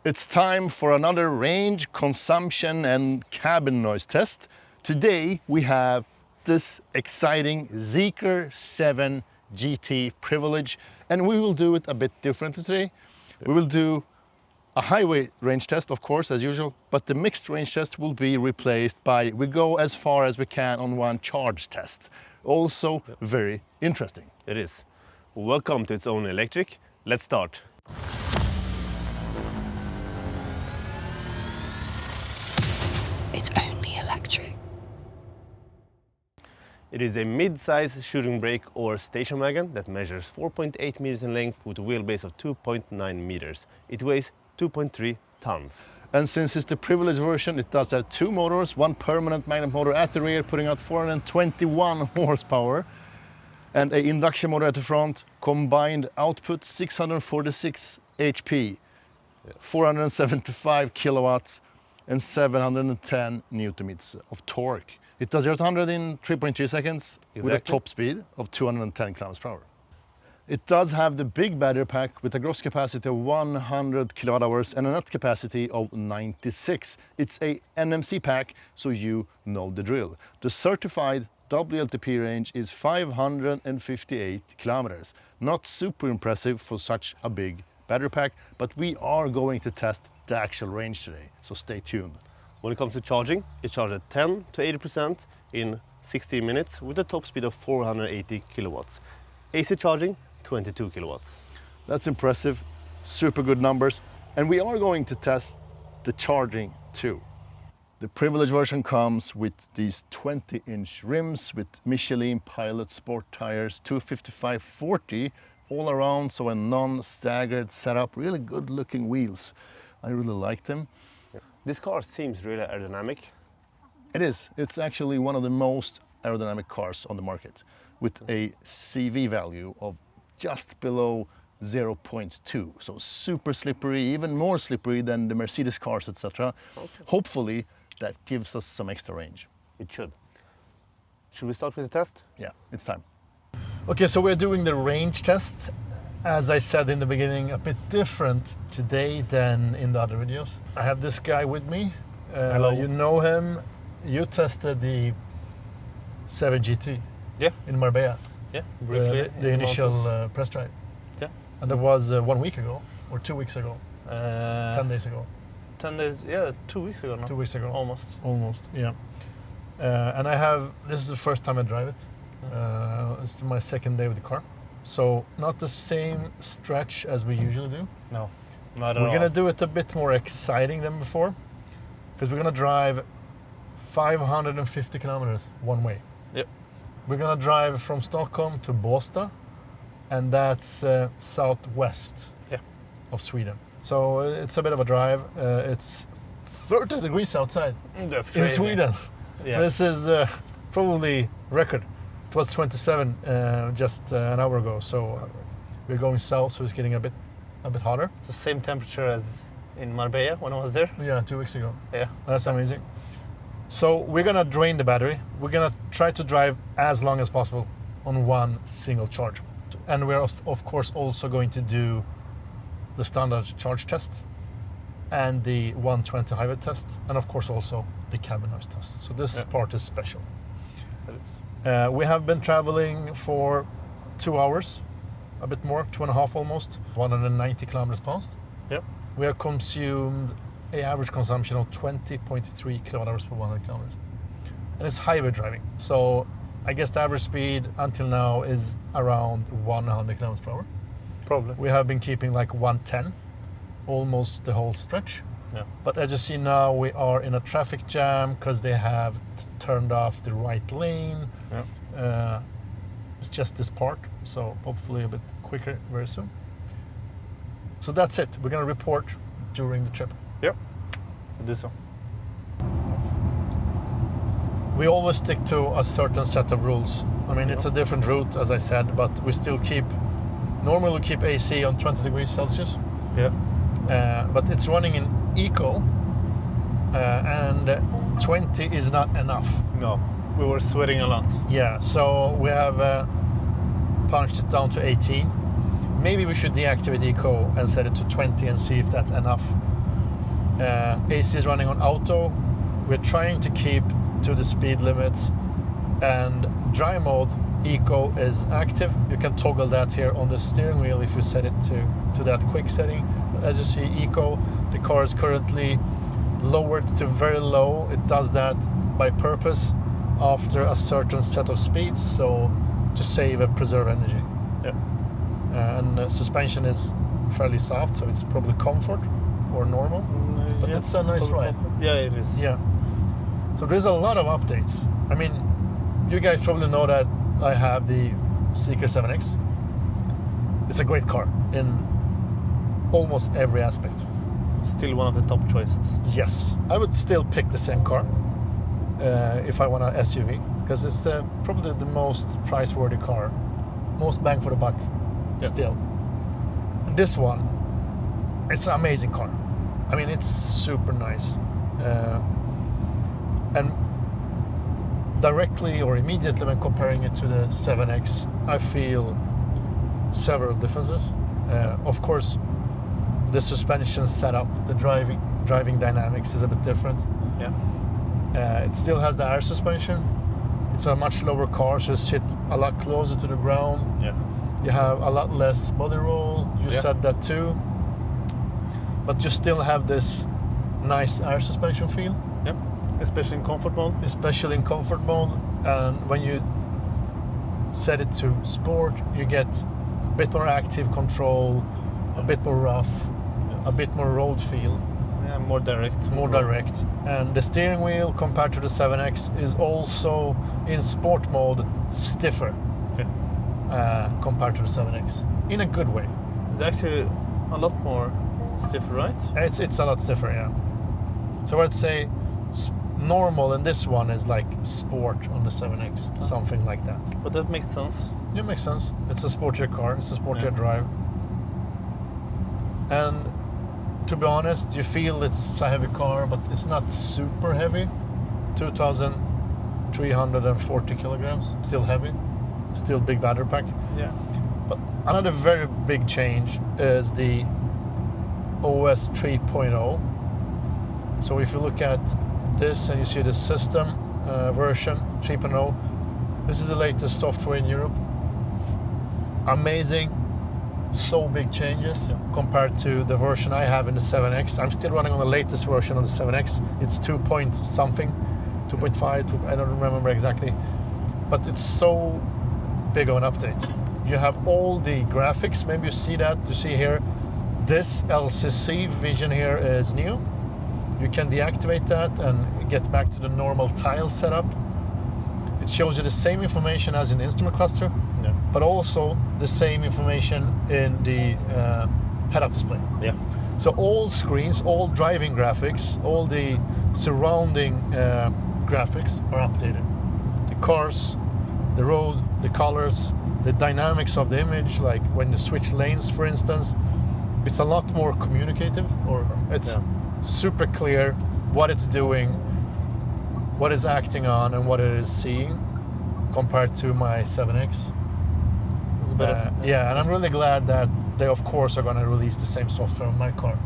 It's time for another range, consumption and cabin noise test. Today we have this exciting ZEEKR 7GT privilege, and we will do it a bit differently today. We will do a highway range test, of course, as usual, but the mixed range test will be replaced by, we go as far as we can on one charge test. Also very interesting. It is. Welcome to Its Own Electric. Let's start. It's only electric. It is a mid-size shooting brake or station wagon that measures 4.8 meters in length with a wheelbase of 2.9 meters. It weighs 2.3 tons. And since it's the privilege version, it does have two motors, one permanent magnet motor at the rear, putting out 421 horsepower, and an induction motor at the front, combined output 646 HP, 475 kilowatts, and 710 newton meters of torque. It does 0 to 100 in 3.3 seconds with a top speed of 210 kilometers per hour. It does have the big battery pack with a gross capacity of 100 kilowatt hours and a net capacity of 96. It's a NMC pack, so you know the drill. The certified WLTP range is 558 kilometers. Not super impressive for such a big battery pack, but we are going to test the actual range today, so stay tuned. When it comes to charging, it charges at 10 to 80% in 16 minutes with a top speed of 480 kilowatts. AC charging, 22 kilowatts. That's impressive, super good numbers. And we are going to test the charging too. The privilege version comes with these 20-inch rims with Michelin Pilot Sport tires, 255/40 all around, so a non-staggered setup, really good looking wheels. I really like them. This car seems really aerodynamic. It is. It's actually one of the most aerodynamic cars on the market with a CV value of just below 0.2. So super slippery, even more slippery than the Mercedes cars, etc. Okay. Hopefully that gives us some extra range. It should. Should we start with the test? Yeah, it's time. Okay, so we're doing the range test. As I said in the beginning, a bit different today than in the other videos. I have this guy with me. Hello. You know him. You tested the 7GT in Marbella. Yeah, briefly. The initial press drive. Yeah. And that was 1 week ago or 2 weeks ago. 10 days ago. 10 days, yeah, 2 weeks ago now. 2 weeks ago. Almost, yeah. And this is the first time I drive it. It's my second day with the car. So not the same stretch as we usually do. No, not at all. We're gonna do it a bit more exciting than before, because we're gonna drive 550 kilometers one way. Yep. We're gonna drive from Stockholm to Båstad, and that's southwest of Sweden. So it's a bit of a drive. It's 30 degrees outside. That's crazy. In Sweden. Yeah. This is probably record. It was 27 just an hour ago, so we're going south, so it's getting a bit hotter. It's the same temperature as in Marbella when I was there. Yeah, 2 weeks ago. Yeah. That's amazing. So we're gonna drain the battery. We're gonna try to drive as long as possible on one single charge. And we're of course also going to do the standard charge test and the 120 highway test, and of course also the cabin noise test. So this part is special. It is. We have been traveling for 2 hours, a bit more, 2.5 almost, 190 kilometers past. Yep. We have consumed an average consumption of 20.3 kilowatt hours per 100 kilometers. And it's highway driving. So I guess the average speed until now is around 100 kilometers per hour. Probably. We have been keeping like 110 almost the whole stretch. Yeah. But as you see now, we are in a traffic jam because they have turned off the right lane. Yeah. It's just this part, so hopefully a bit quicker very soon. So that's it. We're going to report during the trip. Yep. We'll do so. We always stick to a certain set of rules. I mean, it's a different route, as I said, but we still normally keep AC on 20 degrees Celsius. Yeah. But it's running in eco, and 20 is not enough. No, we were sweating a lot. Yeah, so we have punched it down to 18. Maybe we should deactivate eco and set it to 20 and see if that's enough. AC is running on auto. We're trying to keep to the speed limits, and dry mode eco is active. You can toggle that here on the steering wheel if you set it to that quick setting. As you see, eco, the car is currently lowered to very low. It does that by purpose after a certain set of speeds, so to save and preserve energy. Yeah. And suspension is fairly soft, so it's probably comfort or normal, but yeah, it's a nice ride. Yeah, it is. Yeah. So there's a lot of updates. I mean, you guys probably know that I have the ZEEKR 7X. It's a great car in almost every aspect. Still one of the top choices. Yes, I would still pick the same car if I want an SUV, because it's probably the most price-worthy car, most bang for the buck. Yeah. Still, and this one, it's an amazing car. I mean, it's super nice, and directly or immediately when comparing it to the 7X, I feel several differences. Of course, the suspension setup, the driving dynamics is a bit different. Yeah. It still has the air suspension. It's a much lower car, so you sit a lot closer to the ground. Yeah. You have a lot less body roll. You said that too. But you still have this nice air suspension feel. Yeah. Especially in comfort mode. Especially in comfort mode. And when you set it to sport, you get a bit more active control, a bit more rough, a bit more road feel. Yeah, more direct. More direct. And the steering wheel compared to the 7X is also in sport mode stiffer compared to the 7X in a good way. It's actually a lot more stiffer, right? It's a lot stiffer, yeah. So I'd say normal in this one is like sport on the 7X, something like that. But that makes sense. Yeah, makes sense. It's a sportier car, it's a sportier drive. And to be honest, you feel it's a heavy car, but it's not super heavy. 2,340 kilograms, still heavy, still big battery pack. Yeah. But another very big change is the OS 3.0. So if you look at this and you see the system version 3.0, this is the latest software in Europe. Amazing. So big changes compared to the version I have in the 7X. I'm still running on the latest version on the 7X. It's 2 point something, 2.5, I don't remember exactly. But it's so big of an update. You have all the graphics, maybe you see that, you see here, this LCC vision here is new. You can deactivate that and get back to the normal tile setup. It shows you the same information as in the instrument cluster, but also the same information in the head-up display. Yeah. So all screens, all driving graphics, all the surrounding graphics are updated. The cars, the road, the colors, the dynamics of the image, like when you switch lanes, for instance, it's a lot more communicative, or it's super clear what it's doing, what it's acting on, and what it is seeing compared to my 7X. Yeah, and I'm really glad that they, of course, are going to release the same software on my car.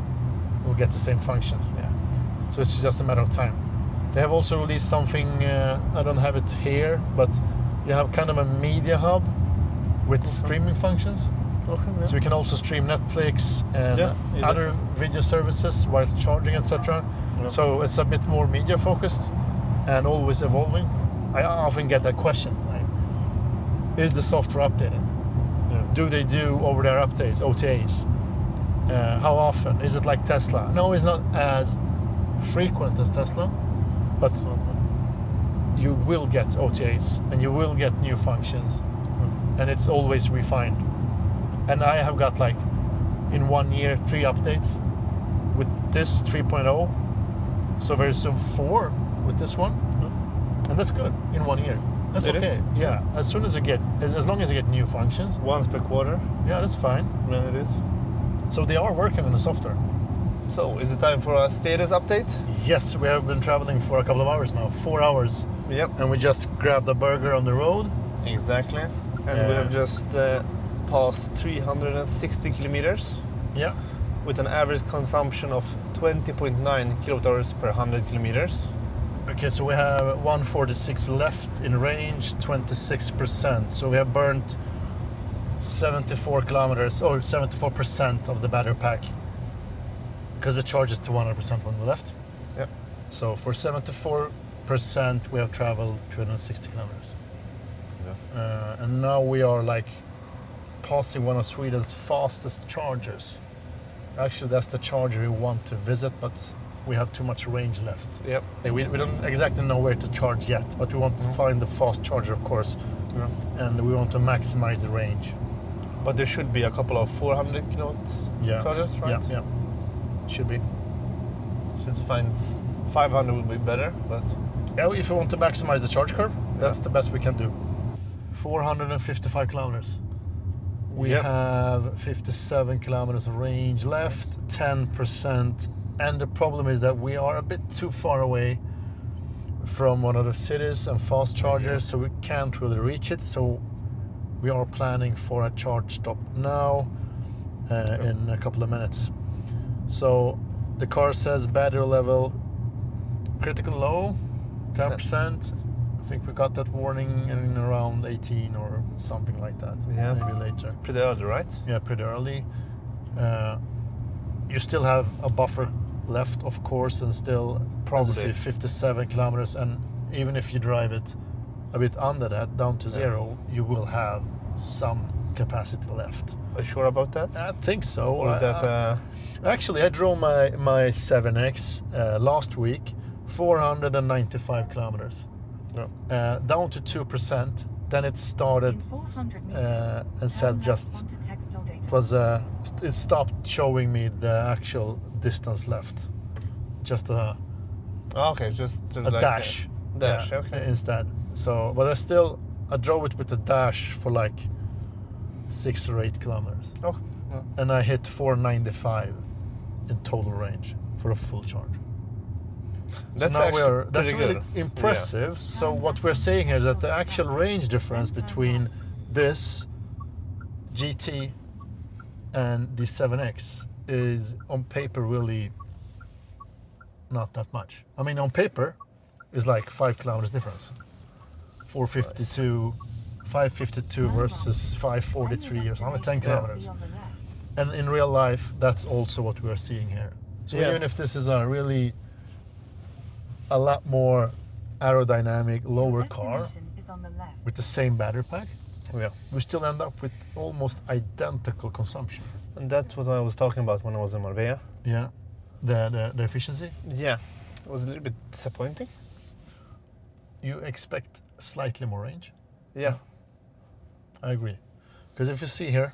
We'll get the same functions. Yeah. So it's just a matter of time. They have also released something, I don't have it here, but you have kind of a media hub with streaming functions. Okay, yeah. So you can also stream Netflix and other video services while it's charging, etc. Yeah. So it's a bit more media focused and always evolving. I often get that question, like, is the software updated? Yeah. Do they do over-the-air updates, OTAs? How often? Is it like Tesla? No, it's not as frequent as Tesla, but you will get OTAs and you will get new functions, and it's always refined. And I have got, like, in 1 year, 3 updates with this 3.0. So very soon 4 with this one. And that's good in 1 year. That's okay. Yeah. As soon as you get, as long as you get new functions. Once per quarter. Yeah, that's fine. Yeah, it is. So they are working on the software. So is it time for a status update? Yes, we have been traveling for a couple of hours now, 4 hours. Yep. And we just grabbed a burger on the road. Exactly. And we have just passed 360 kilometers. Yeah. with an average consumption of 20.9 kilowatt hours per 100 kilometers. Okay, so we have 146 left in range, 26%. So we have burnt 74 kilometers, or 74% of the battery pack, because the charge is to 100% when we left. Yeah. So for 74%, we have traveled 260 kilometers. Yeah. And now we are like passing one of Sweden's fastest chargers. Actually, that's the charger we want to visit, but we have too much range left. Yep. We don't exactly know where to charge yet, but we want to find the fast charger, of course, and we want to maximize the range. But there should be a couple of 400 kilowatt chargers, right? Yeah, should be. Since 500 would be better, but... Yeah, if we want to maximize the charge curve, that's the best we can do. 455 kilometers. We have 57 kilometers of range left, 10%. And the problem is that we are a bit too far away from one of the cities and fast chargers, so we can't really reach it. So we are planning for a charge stop now in a couple of minutes. So the car says battery level critical low, 10%. I think we got that warning in around 18 or something like that, maybe later. Pretty early, right? Yeah, pretty early. You still have a buffer left, of course, and still probably 57 kilometers. And even if you drive it a bit under that, down to zero, you will have some capacity left. Are you sure about that? I think so. Or is that, Actually, I drove my 7X last week, 495 kilometers. Yeah. Down to 2%. Then it started and said just it stopped showing me the actual distance left. Just a just a like dash. Okay. Instead. So, but I drove it with a dash for like 6 or 8 kilometers. Oh. Yeah. And I hit 495 in total range for a full charge. That's so now that's pretty really good. impressive. Yeah. So what we're saying here is that the actual range difference between this GT and the 7X is on paper really not that much. I mean, on paper is like 5 kilometers difference. 552 versus 543 or something, 10 kilometers. And in real life, that's also what we're seeing here. So even if this is a lot more aerodynamic, lower car with the same battery pack, we still end up with almost identical consumption. And that's what I was talking about when I was in Marbella. Yeah, the efficiency. Yeah, it was a little bit disappointing. You expect slightly more range. Yeah, I agree. Because if you see here,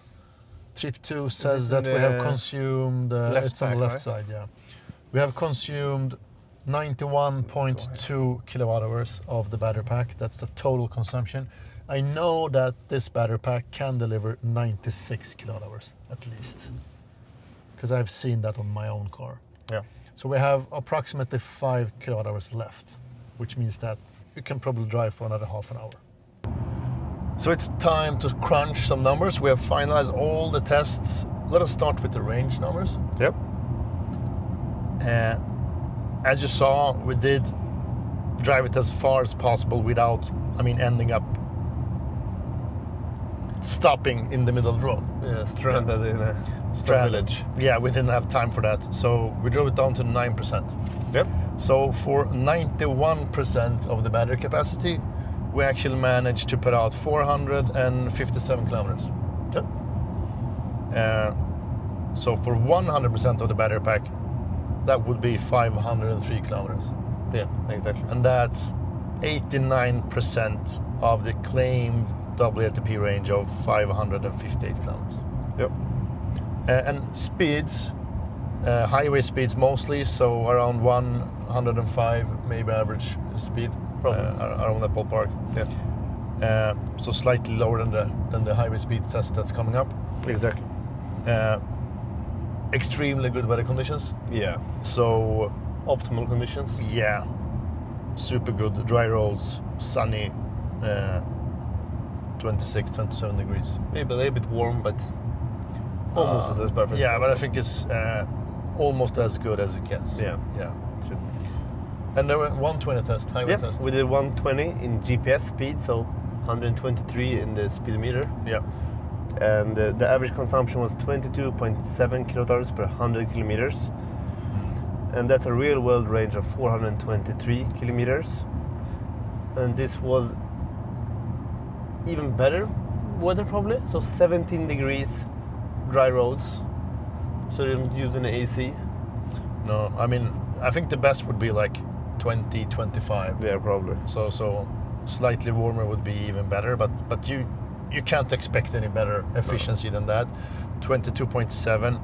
trip 2 says that we have consumed, it's on the left side, yeah. We have consumed 91.2 kilowatt hours of the battery pack. That's the total consumption. I know that this battery pack can deliver 96 kilowatt hours at least, because I've seen that on my own car. Yeah. So we have approximately 5 kilowatt hours left, which means that you can probably drive for another half an hour. So it's time to crunch some numbers. We have finalized all the tests. Let us start with the range numbers. Yep. As you saw, we did drive it as far as possible without, ending up stopping in the middle of the road. Yeah, stranded in a village. Yeah, we didn't have time for that. So we drove it down to 9%. Yep. So for 91% of the battery capacity, we actually managed to put out 457 kilometers. Yep. So for 100% of the battery pack, that would be 503 kilometers. Yeah, exactly. And that's 89% of the claimed WLTP range of 558 kilometers. Yep. And speeds, highway speeds mostly, so around 105 maybe average speed, around that ballpark. Yeah. So slightly lower than the highway speed test that's coming up. Exactly. Extremely good weather conditions. Yeah. So optimal conditions. Yeah. Super good. Dry roads, sunny, 26, 27 degrees. Maybe a little bit warm, but Almost as perfect. Yeah, but I think it's almost as good as it gets. Yeah. Yeah. Should be. And there were 120 test, highway test. We did 120 in GPS speed, so 123 in the speedometer. Yeah. And the average consumption was 22.7 kilowatts per 100 kilometers. And that's a real world range of 423 kilometers. And this was even better weather probably. So 17 degrees, dry roads. So you don't use any AC. No, I mean, I think the best would be like 20, 25. Yeah, probably. So slightly warmer would be even better, but you can't expect any better efficiency than that. 22.7.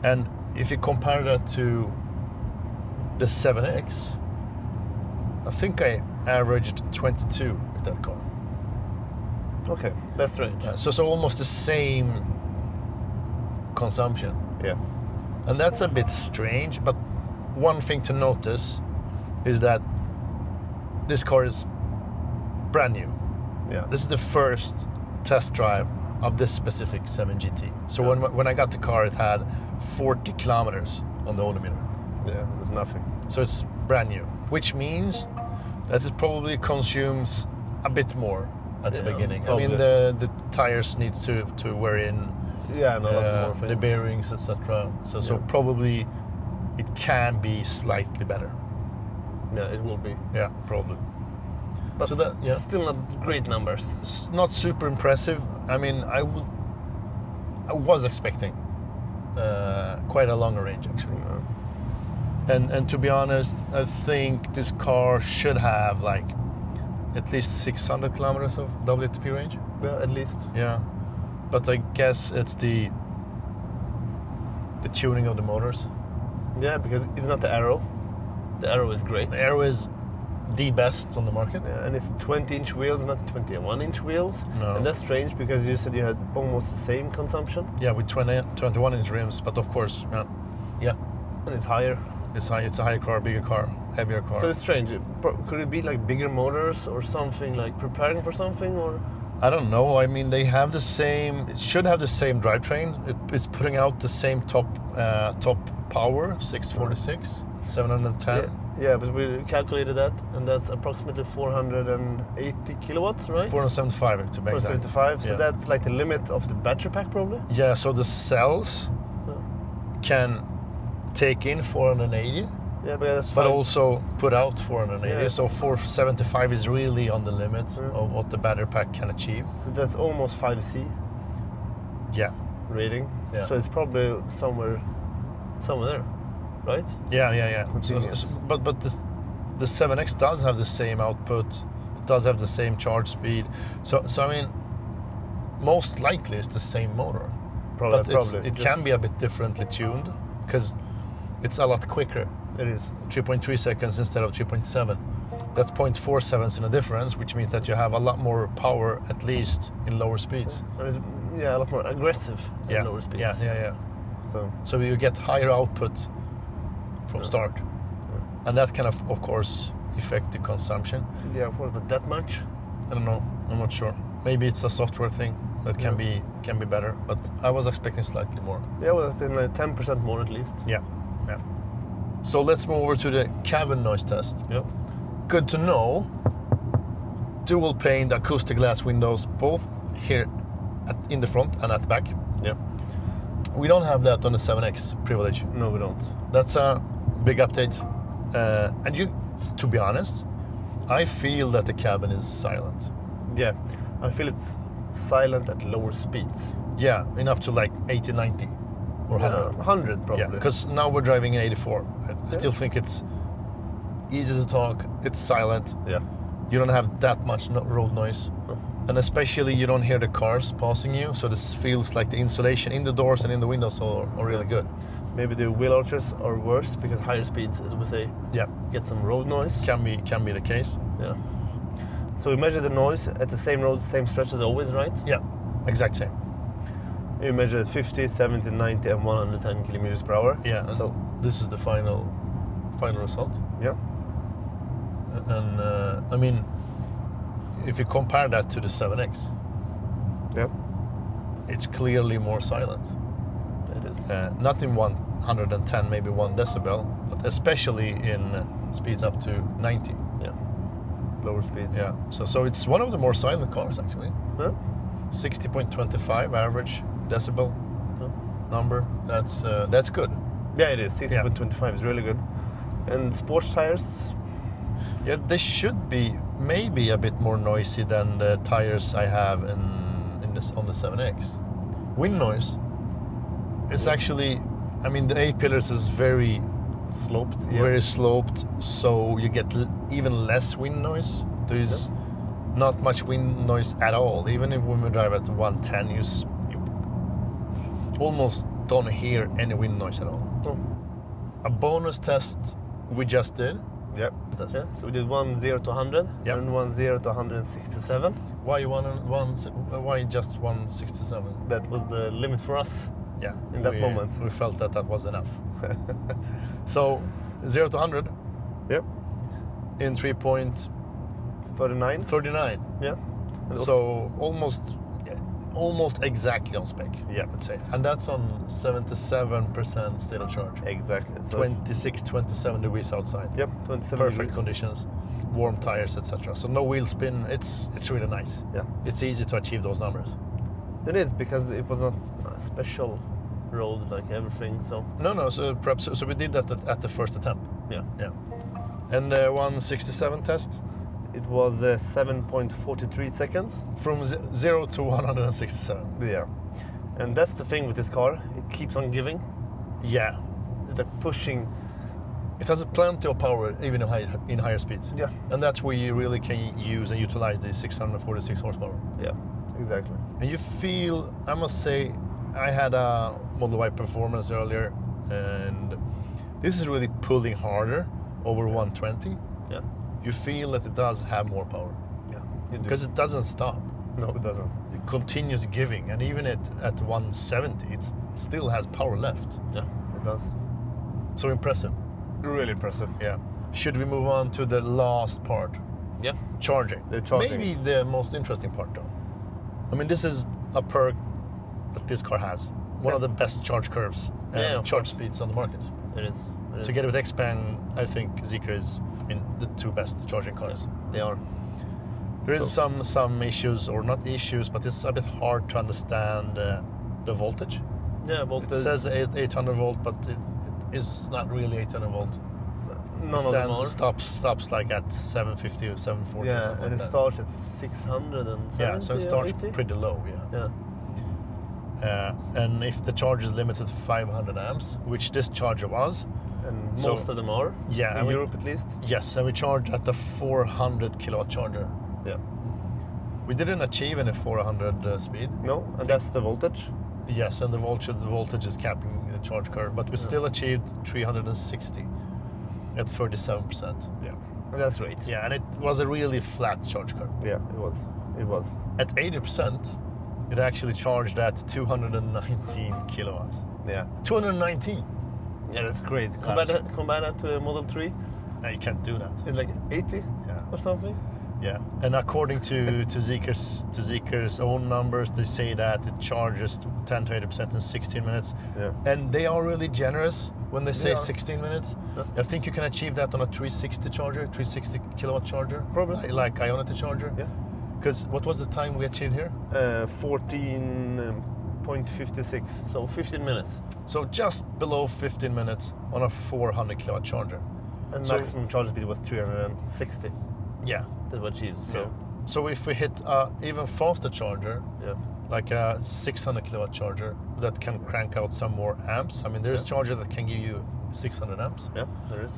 And if you compare that to the 7X, I think I averaged 22 with that car. Okay, that's strange. So almost the same consumption. Yeah. And that's a bit strange, but one thing to notice is that this car is brand new. Yeah. This is the first test drive of this specific 7GT. So when I got the car, it had 40 kilometers on the odometer. Yeah, there's nothing. So it's brand new, which means that it probably consumes a bit more at the beginning. Probably. I mean, the tires need to wear in, Yeah, and a lot more the things. bearings, etc. So probably it can be slightly better. Yeah, it will be. Yeah, probably. But So that- yeah. still not great numbers. It's not super impressive. I mean, I was expecting quite a longer range actually. And to be honest, I think this car should have like at least 600 kilometers of WLTP range. Yeah, at least. Yeah, but I guess it's the tuning of the motors. Yeah, because it's not the Aero. The Aero is great. The Aero is the best on the market. Yeah, and it's 20-inch wheels, not 21-inch wheels. No. And that's strange because you said you had almost the same consumption. Yeah, with 21-inch rims, but of course, yeah, And it's higher. it's high. It's a higher car, bigger car, heavier car. So it's strange. Could it be like bigger motors or something, like preparing for something, or? I don't know. I mean, they have the same. It should have the same drivetrain. It's putting out the same top power, 646, 710. Yeah, but we calculated that, and that's approximately 480 kilowatts, right? 475 to be exact. 475. So Yeah. that's like the limit of the battery pack, probably. Yeah. So the cells can take in 480, Yeah, but that's but fine. also put out 480. Yeah. So 475 is really on the limit of what the battery pack can achieve. So that's almost 5C Yeah. rating. Yeah. So it's probably somewhere there, right? Yeah. Continuous. But the 7X does have the same output. It does have the same charge speed. So I mean, most likely it's the same motor. Probably. But it can be a bit differently tuned because it's a lot quicker. It is. 3.3 seconds instead of 3.7. That's 0.47 in a difference, which means that you have a lot more power, at least in lower speeds. And it's a lot more aggressive at lower speeds. Yeah. So So you get higher output from start. And that can, of course, affect the consumption. yeah, of course, but that much? I don't know. I'm not sure. Maybe it's a software thing that can be better, but I was expecting slightly more. Yeah, well, it's been like 10% more at least. Yeah. So let's move over to the cabin noise test. Yeah. Good to know. Dual pane acoustic glass windows, both here in the front and at the back. Yeah. We don't have that on the 7X Privilege. No, we don't. That's a big update. And to be honest, I feel that the cabin is silent. Yeah, I feel it's silent at lower speeds. Yeah, in up to like 80, 90 or 100. 100 probably. Yeah, because now we're driving in 84. I still think it's easy to talk. It's silent. Yeah. You don't have that much road noise. No. And especially you don't hear the cars passing you. So this feels like the insulation in the doors and in the windows are really good. Maybe the wheel arches are worse because higher speeds, as we say, Yeah, get some road noise. can be the case. Yeah. So we measure the noise at the same road, same stretch as always, right? Yeah, exact same. You measure at 50, 70, 90, and 110 kilometers per hour. Yeah, and So this is the final result. yeah. And I mean, if you compare that to the 7X, Yeah. it's clearly more silent. is. Not in 110, maybe 1 decibel, but especially in speeds up to 90. Yeah. Lower speeds. Yeah. So it's one of the more silent cars actually. Huh? 60.25 average decibel Huh? number. That's good. Yeah, it is. 60.25 is really good. And sports tires. Yeah, they should be maybe a bit more noisy than the tires I have on the 7X. Wind noise is actually, I mean, the A-pillars is very Sloped. Yeah. very sloped, so you get even less wind noise. There's not much wind noise at all. Even if when we drive at 110, you almost don't hear any wind noise at all. Oh. A bonus test we just did. Yep. Test. Yeah. So we did 1 0 to 100 Yep. and 1 0 to 167. Why just 167? That was the limit for us. Yeah. In that moment. we felt that was enough. So 0 to 100 Yep. in 39. 3.39. Yeah. And So almost exactly on spec. Yeah. I would say, and that's on 77% state of charge. Exactly. So 26, 27 degrees outside. Yep. 27. Perfect degrees. conditions, warm tires, etc. So no wheel spin. It's really nice. Yeah. It's easy to achieve those numbers. It is because it was not a special road like everything. So No. So perhaps so we did that at the first attempt. yeah. Yeah. And 167 test It was 7.43 seconds. from 0 to 167. Yeah. And that's the thing with this car. It keeps on giving. Yeah. It's like pushing. It has plenty of power even in higher speeds. Yeah. And that's where you really can use and utilize the 646 horsepower. Yeah. Exactly. And you feel, I must say, I had a Model Y performance earlier, and this is really pulling harder over 120. Yeah. You feel that it does have more power Yeah. You do. because it doesn't stop. No, it doesn't. It continues giving, and even at 170, it still has power left. Yeah. It does. So impressive. Really impressive. Yeah. Should we move on to the last part? Yeah. Charging. The charging. Maybe the most interesting part, though. I mean, this is a perk that this car has. One of the best charge curves and Yeah, of charge course. speeds on the market. It is. It is. Together with X-Pan, I think ZEEKR is, the two best charging cars. Yeah, they are. There is So- some issues, or not issues, but it's a bit hard to understand the voltage. Yeah, It voltage. says 800 volt, but it is not really 800 volt. None of them are. Stops like at 750 or 740 or Yeah, something and like it that. starts at 670. Yeah, so it starts 80? pretty low, yeah. Yeah. And if the charge is limited to 500 amps, which this charger was, And So- most of them are. Yeah, In and we- Europe at least. yes, and we charge at the 400 kilowatt charger. Yeah. We didn't achieve any 400 speed. No, and that's the voltage. Yes, and the voltage is capping the charge curve, but we still achieved 360 at 37%. Yeah. And that's great. Yeah, and it was a really flat charge curve. Yeah, it was. It was. At 80%, it actually charged at 219 kilowatts. Yeah. 219? Yeah, that's great. Compare that to a Model 3. No, you can't do that. It's like 80 Yeah. or something. Yeah, and according to ZEEKR's own numbers, they say that it charges 10 to 80% in 16 minutes. Yeah. And they are really generous when they say Yeah. 16 minutes. Yeah. I think you can achieve that on a 360 charger, 360 kilowatt charger. Probably. Like Ionity charger. Yeah. Because what was the time we achieved here? 14.56, so 15 minutes. So just below 15 minutes on a 400 kilowatt charger. And So- maximum charge speed was 360 Yeah. that was achieved. So, So if we hit a even faster charger, yeah. like a 600 kilowatt charger that can crank out some more amps. I mean, there's Yeah. charger that can give you 600 amps. Yeah, there is.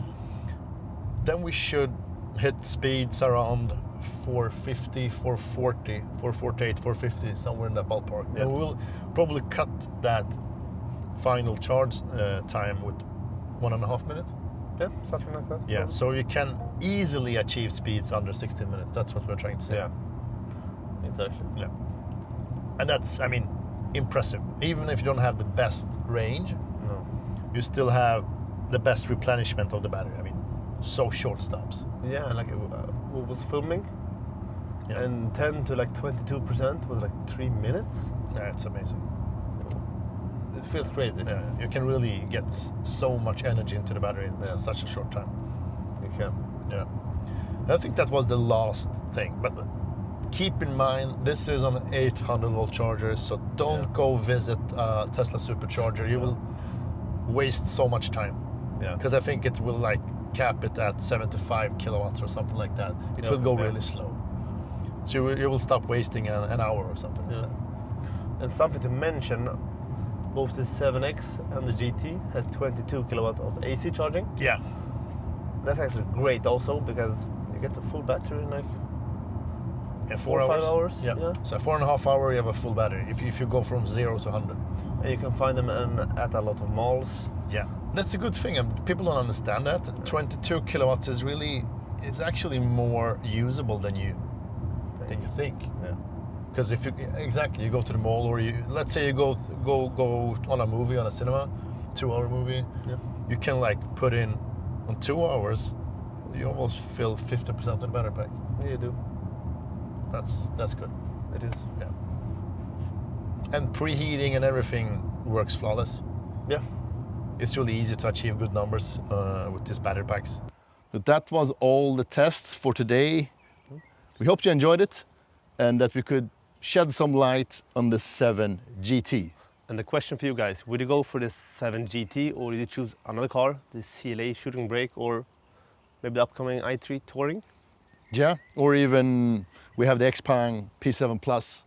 Then we should hit speeds around 450, 440, 448, 450, somewhere in that ballpark. Yeah. And we'll probably cut that final charge time with 1.5 minutes. Yeah, something like that. Yeah, so you can easily achieve speeds under 16 minutes. That's what we're trying to say. Yeah, exactly. Yeah. And that's, I mean, impressive. Even if you don't have the best range, No. you still have the best replenishment of the battery. I mean, so short stops. Yeah, like we was filming, Yeah. and 10 to like 22% was like 3 minutes. Yeah, it's amazing. feels crazy. Yeah, you can really get so much energy into the battery in such a short time. You can. Yeah. I think that was the last thing, but keep in mind this is on an 800 volt charger, so don't go visit a Tesla supercharger. You will waste so much time. Yeah. Because I think it will like cap it at 75 kilowatts or something like that. It will go really slow. So you will stop wasting an hour or something like that. And something to mention, both the 7X and the GT has 22 kilowatt of AC charging. Yeah. That's actually great also because you get the full battery in like In 4 or 5 hours. Yeah. So 4.5 hours you have a full battery if you go from 0 to 100. And you can find them at a lot of malls. Yeah. That's a good thing. And people don't understand that. 22 kilowatts is actually more usable than you think. Yeah. Because if you go to the mall, or let's say you go on a movie, on a cinema, 2-hour movie, you can like put in on 2 hours, you almost fill 50% of the battery pack. Yeah, you do. That's good. It is. Yeah. And preheating and everything works flawless. Yeah. It's really easy to achieve good numbers with these battery packs. But that was all the tests for today. We hope you enjoyed it and that we could shed some light on the 7GT. And the question for you guys, would you go for the 7GT or did you choose another car, the CLA shooting brake, or maybe the upcoming i3 Touring? Yeah, or even we have the Xpeng P7 Plus.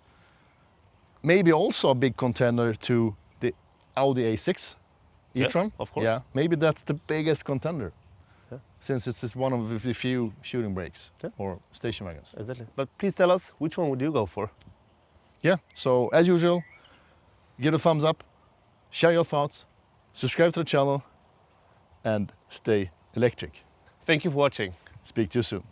Maybe also a big contender to the Audi A6 e-tron. Of course. Yeah, maybe that's the biggest contender. Since it's one of the few shooting brakes or station wagons. Exactly. But please tell us, which one would you go for? Yeah, so as usual, give it a thumbs up, share your thoughts, subscribe to the channel, and stay electric. Thank you for watching. Speak to you soon.